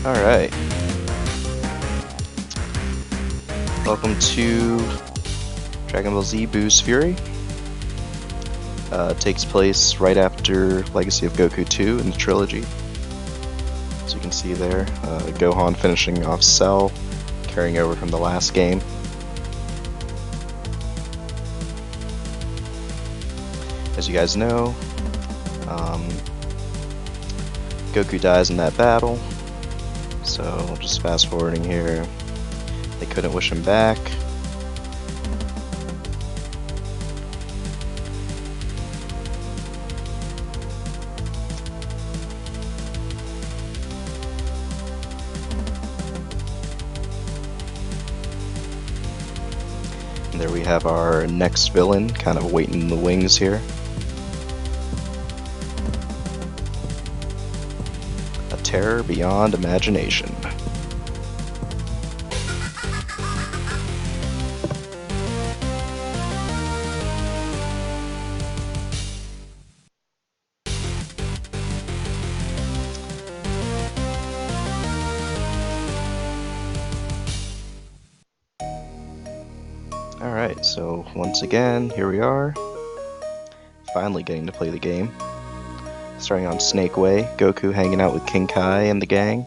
Alright. Welcome to Dragonball Z Boo's Fury. It takes place right after Legacy of Goku 2 in the trilogy. As you can see there, Gohan finishing off Cell, carrying over from the last game. As you guys know, Goku dies in that battle, so just fast forwarding here. They couldn't wish him back. And there we have our next villain, kind of waiting in the wings here. A terror beyond imagination. Alright, so once again, here we are. Finally getting to play the game. Starting on Snake Way, Goku hanging out with King Kai and the gang.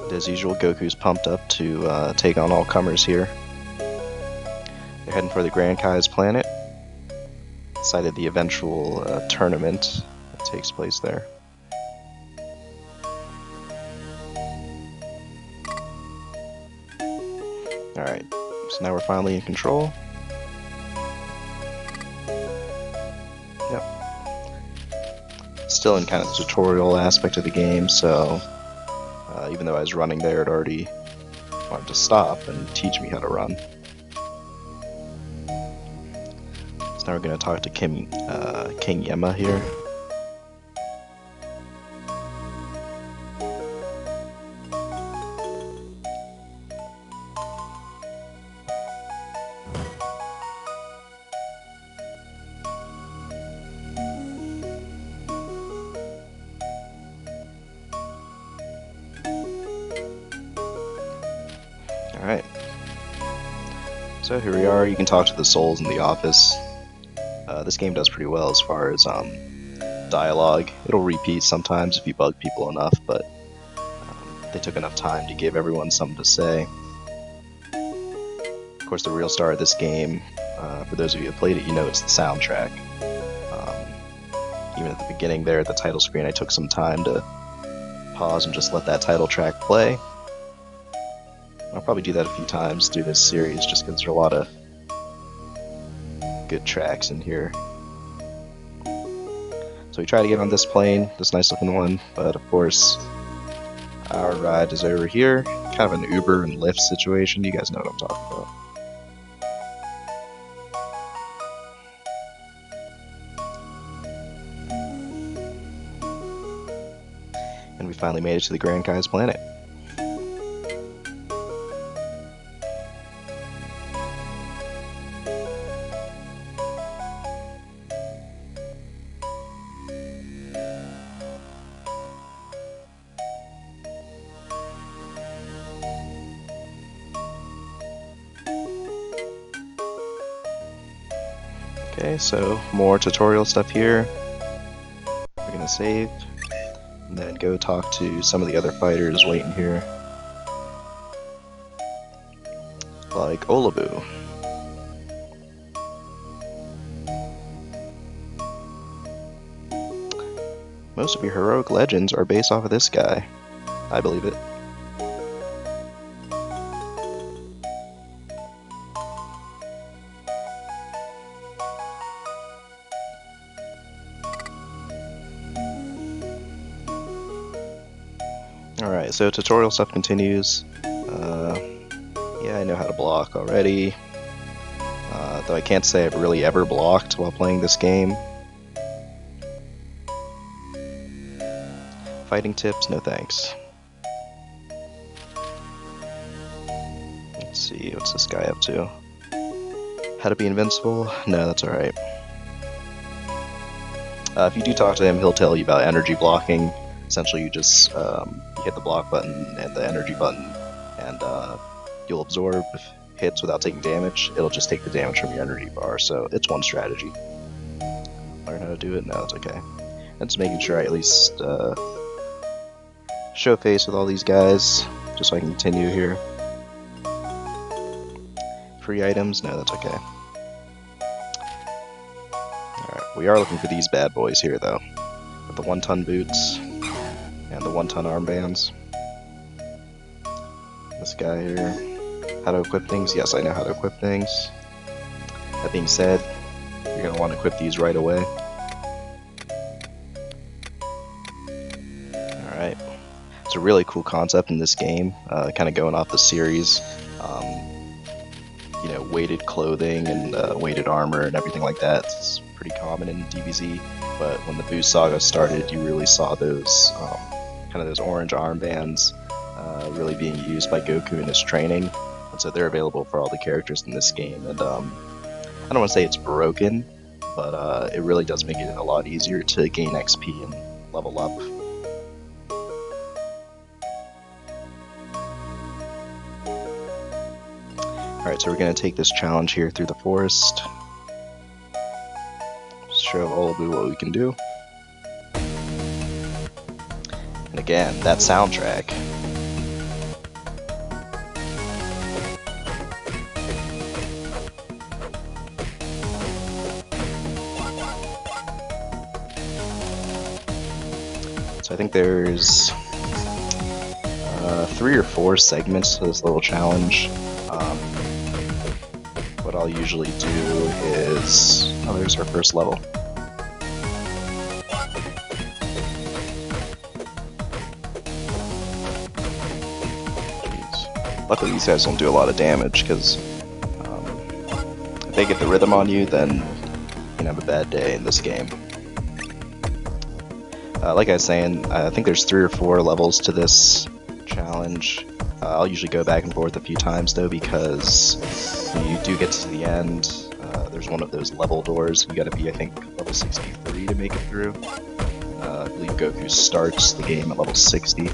And as usual, Goku's pumped up to take on all comers here. They're heading for the Grand Kai's planet. Site of the eventual tournament that takes place there. Alright, so now we're finally in control. Yep. Still in kind of the tutorial aspect of the game, so even though I was running there, it already wanted to stop and teach me how to run. So now we're going to talk to King Yemma here. Alright. So here we are, you can talk to the souls in the office. This game does pretty well as far as dialogue. It'll repeat sometimes if you bug people enough, but they took enough time to give everyone something to say. Of course, the real star of this game, for those of you who have played it, you know it's the soundtrack. Even at the beginning there, at the title screen, I took some time to pause and just let that title track play. I'll probably do that a few times through this series, just because there are a lot of good tracks in here. So we try to get on this plane, this nice looking one, but of course our ride is over here. Kind of an Uber and Lyft situation, you guys know what I'm talking about. And we finally made it to the Grand Kai's planet. Okay, so more tutorial stuff here. We're gonna save, and then go talk to some of the other fighters waiting here. Like Olabu. Most of your heroic legends are based off of this guy. I believe it. Alright, so tutorial stuff continues. Yeah, I know how to block already. Though I can't say I've really ever blocked while playing this game. Fighting tips, no thanks. see, what's this guy up to? How to be invincible? No, that's alright. If you do talk to him, he'll tell you about energy blocking. Essentially, you just hit the block button and the energy button, and you'll absorb hits without taking damage. It'll just take the damage from your energy bar, so it's one strategy. Learn how to do it? No, it's okay. And just making sure I at least show face with all these guys, just so I can continue here. Free items? No, that's okay. Alright, we are looking for these bad boys here, though. With the 1-ton boots and the 1-ton armbands. This guy here. How to equip things? Yes, I know how to equip things. That being said, you're going to want to equip these right away. Alright. It's a really cool concept in this game, kind of going off the series. You know, weighted clothing and weighted armor and everything like that. It's pretty common in DBZ, but when the Boost Saga started, you really saw those kind of those orange armbands really being used by Goku in his training, and so they're available for all the characters in this game. And I don't want to say it's broken, but it really does make it a lot easier to gain XP and level up. Alright, so we're going to take this challenge here through the forest. Show Olubu what we can do. And again, that soundtrack. So I think there's 3 or 4 segments to this little challenge. What I'll usually do is... Oh, there's our first level. Jeez. Luckily these guys don't do a lot of damage, because if they get the rhythm on you, then you can have a bad day in this game. Like I was saying, I think there's 3 or 4 levels to this challenge. I'll usually go back and forth a few times though, because when you do get to the end, there's one of those level doors. You gotta be, I think, level 63 to make it through. I believe Goku starts the game at level 60.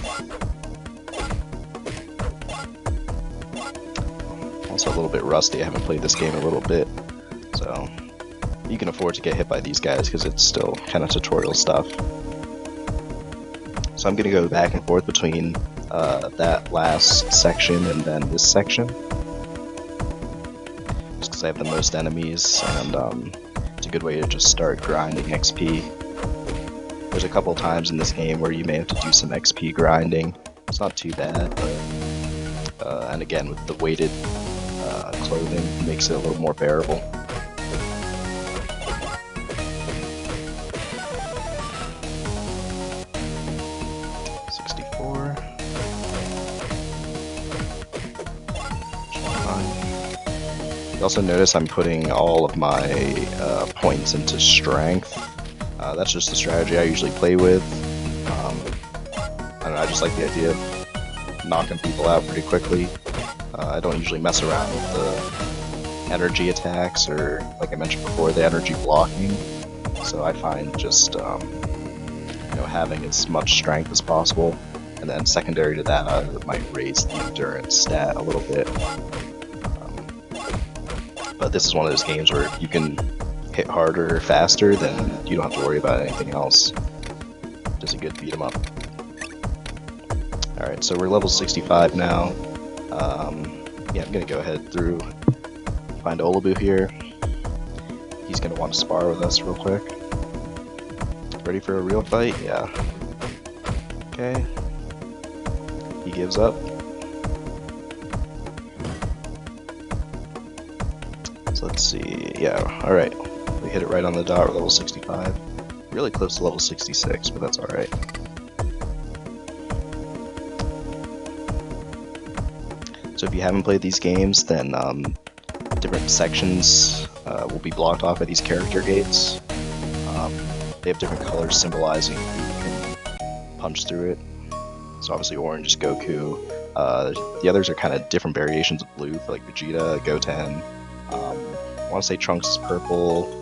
Also a little bit rusty, I haven't played this game in a little bit, so you can afford to get hit by these guys because it's still kind of tutorial stuff. So I'm gonna go back and forth between that last section and then this section, just because I have the most enemies, and it's a good way to just start grinding XP. There's a couple times in this game where you may have to do some XP grinding. It's not too bad, but and again, with the weighted clothing, it makes it a little more bearable. You also notice I'm putting all of my points into strength. That's just the strategy I usually play with. I don't know, I just like the idea of knocking people out pretty quickly. I don't usually mess around with the energy attacks, or, like I mentioned before, the energy blocking. So I find just having as much strength as possible, and then secondary to that, I might raise the endurance stat a little bit. But this is one of those games where if you can hit harder faster, then you don't have to worry about anything else. Just a good beat 'em up. Alright, so we're level 65 now. Yeah, I'm gonna go ahead through, find Olubu here. He's gonna want to spar with us real quick. Ready for a real fight? Yeah. Okay. He gives up. So let's see, yeah, alright. We hit it right on the dot, we're level 65. Really close to level 66, but that's alright. So if you haven't played these games, then different sections will be blocked off by these character gates. They have different colors symbolizing who can punch through it. So obviously orange is Goku, The others are kind of different variations of blue, for like Vegeta, Goten. I want to say Trunks is purple,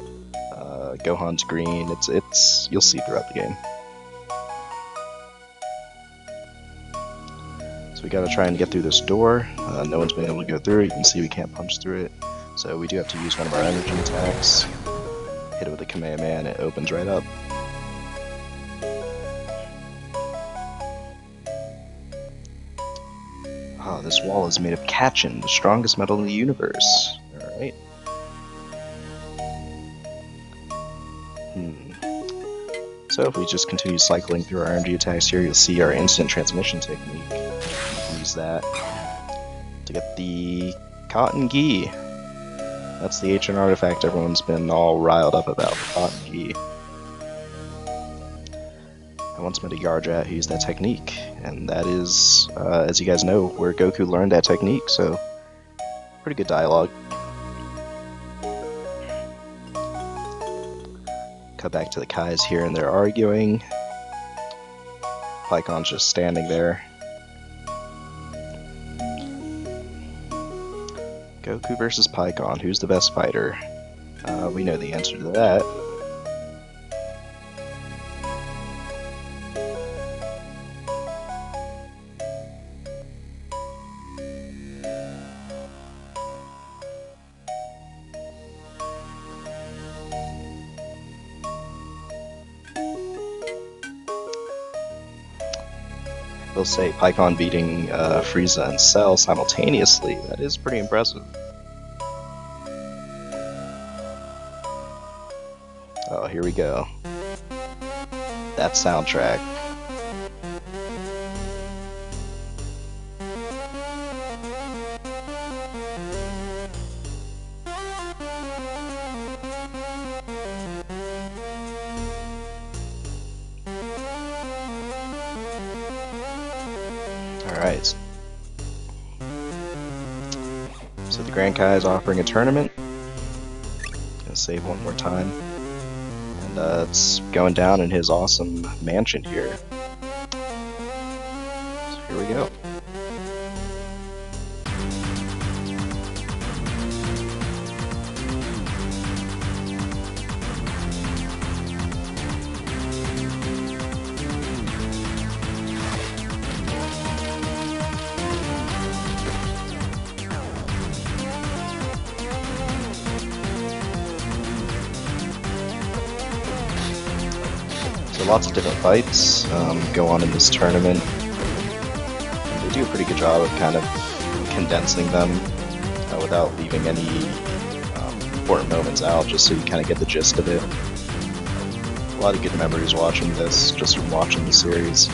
Gohan's green. It's you'll see throughout the game. So we gotta try and get through this door. No one's been able to go through it. You can see we can't punch through it. So we do have to use one of our energy attacks. Hit it with a Kamehameha and it opens right up. Oh, this wall is made of Kachin, the strongest metal in the universe. Alright. So if we just continue cycling through our energy attacks here, you'll see our instant transmission technique. Use that to get the cotton gi. That's the ancient artifact everyone's been all riled up about, the cotton gi. I once met a Yardrat who used that technique, and that is, as you guys know, where Goku learned that technique, so pretty good dialogue. Cut back to the Kais here, and they're arguing. Pycon's just standing there. Goku versus Pycon, who's the best fighter? We know the answer to that. They'll say Pycon beating Frieza and Cell simultaneously. That is pretty impressive. Oh, here we go. That soundtrack. Alright. So the Grand Kai is offering a tournament. Gonna save one more time. And it's going down in his awesome mansion here. So here we go. So lots of different fights go on in this tournament. And they do a pretty good job of kind of condensing them without leaving any important moments out, just so you kind of get the gist of it. A lot of good memories watching this, just from watching the series.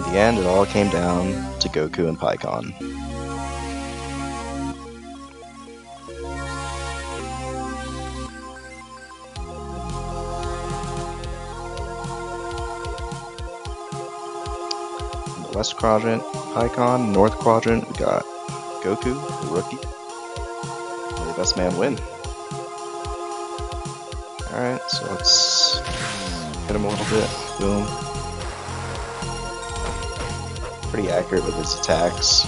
In the end, it all came down to Goku and Pycon. In the West Quadrant, Pycon. North Quadrant, we got Goku, the rookie. May the best man win. Alright, so let's hit him a little bit. Boom. Pretty accurate with his attacks.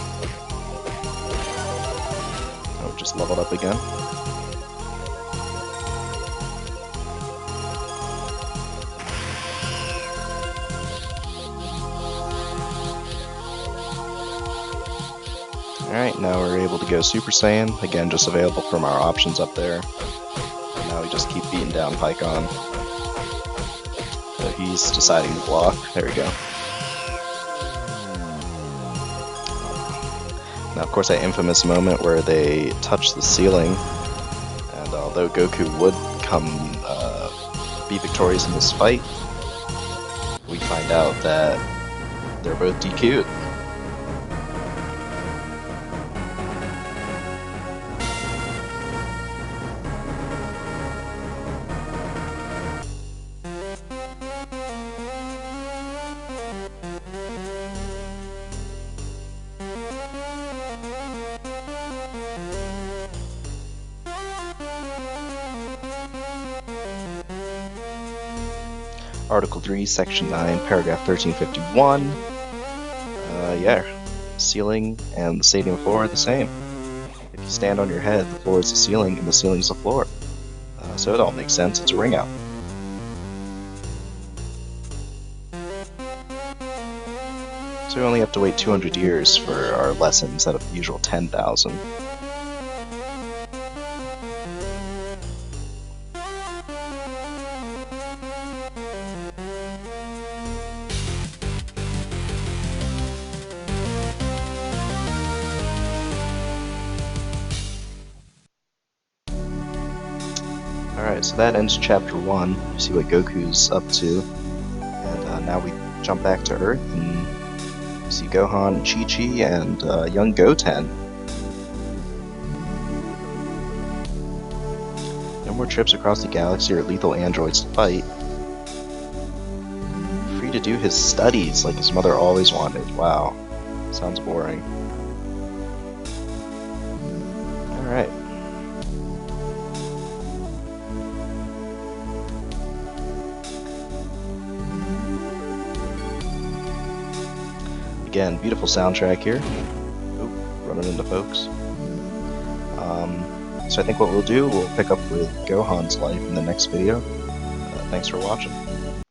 Oh, just leveled up again. Alright, now we're able to go Super Saiyan. Again, just available from our options up there. And now we just keep beating down Pycon. So he's deciding to block. There we go. Now, of course, that infamous moment where they touch the ceiling, and although Goku would be victorious in this fight, we find out that they're both DQ'd. Article 3, Section 9, Paragraph 1351. Yeah, the ceiling and the stadium floor are the same. If you stand on your head, the floor is the ceiling and the ceiling is the floor. So it all makes sense. It's a ring out. So we only have to wait 200 years for our lesson instead of the usual 10,000. Alright, so that ends Chapter 1. You see what Goku's up to. And now we jump back to Earth and see Gohan, Chi-Chi, and young Goten. No more trips across the galaxy or lethal androids to fight. Free to do his studies like his mother always wanted. Wow. Sounds boring. Alright. Again, beautiful soundtrack here. Oop, running into folks. So I think what we'll do, we'll pick up with Gohan's life in the next video. Thanks for watching.